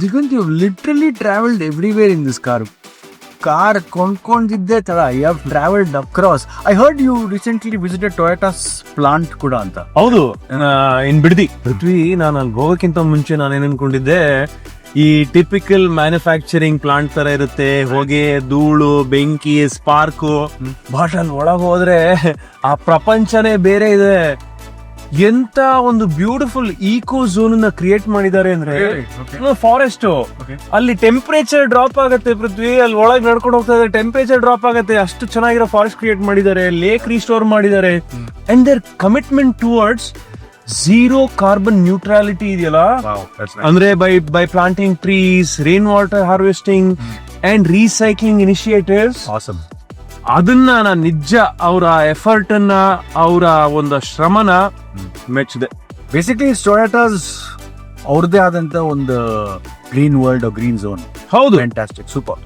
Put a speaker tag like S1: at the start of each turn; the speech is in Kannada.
S1: Digant, you've literally traveled everywhere in this car. Car ಕೊಂಡ್ಕೊಂಡಿದ್ದೆ ತರ. You have traveled across. I heard you recently visited Toyota's plant ಕೂಡ ಅಂತ.
S2: ಹೌದು, ಇನ್ ಬಿಡದಿ ಪೃಥ್ವಿ. ನಾನು ಅಲ್ಲಿ ಹೋಗೋಕ್ಕಿಂತ ಮುಂಚೆ ನಾನೇನ್ ಅನ್ಕೊಂಡಿದ್ದೆ, ಈ ಟಿಪಿಕಲ್ ಮ್ಯಾನುಫ್ಯಾಕ್ಚರಿಂಗ್ ಪ್ಲಾಂಟ್ ತರ ಇರುತ್ತೆ, ಹೊಗೆ, ಧೂಳು, ಬೆಂಕಿ, ಸ್ಪಾರ್ಕು. ಬಟ್ ಅಲ್ಲಿ ಒಳಗೆ ಹೋದ್ರೆ ಆ ಪ್ರಪಂಚನೇ ಬೇರೆ ಇದೆ. ಎಂತ ಒಂದು ಬ್ಯೂಟಿಫುಲ್ ಈಕೋ ಝೋನ್ ನ ಕ್ರಿಯೇಟ್ ಮಾಡಿದ್ದಾರೆ ಅಂದ್ರೆ, ಫಾರೆಸ್ಟ್ ಅಲ್ಲಿ ಟೆಂಪರೇಚರ್ ಡ್ರಾಪ್ ಆಗುತ್ತೆ ಪೃಥ್ವಿ. ಅಲ್ಲಿ ಒಳಗೆ ನಡ್ಕೊಂಡು ಹೋಗ್ತಾ ಇದ್ರೆ ಟೆಂಪರೇಚರ್ ಡ್ರಾಪ್ ಆಗುತ್ತೆ. ಅಷ್ಟು ಚೆನ್ನಾಗಿರೋ ಫಾರೆಸ್ಟ್ ಕ್ರಿಯೇಟ್ ಮಾಡಿದ್ದಾರೆ, ಲೇಕ್ ರಿಸ್ಟೋರ್ ಮಾಡಿದ್ದಾರೆ. And their commitment towards zero carbon neutrality ಇದೆಯಲ್ಲ, ಅಂದ್ರೆ by planting trees, rain water harvesting and recycling initiatives. ಅದನ್ನ ನಾನು ನಿಜ ಅವರ ಎಫರ್ಟ್ ಅನ್ನ, ಅವರ ಒಂದು ಶ್ರಮನ ಮೆಚ್ಚಿದೆ.
S1: ಬೇಸಿಕ್ಲಿ ಟೊಯೋಟಾಸ್ ಅವ್ರದೇ ಆದಂತ ಒಂದು ಗ್ರೀನ್ ವರ್ಲ್ಡ್, ಗ್ರೀನ್ ಝೋನ್.
S2: ಹೌದು,
S1: ಫ್ಯಾಂಟಾಸ್ಟಿಕ್, ಸೂಪರ್.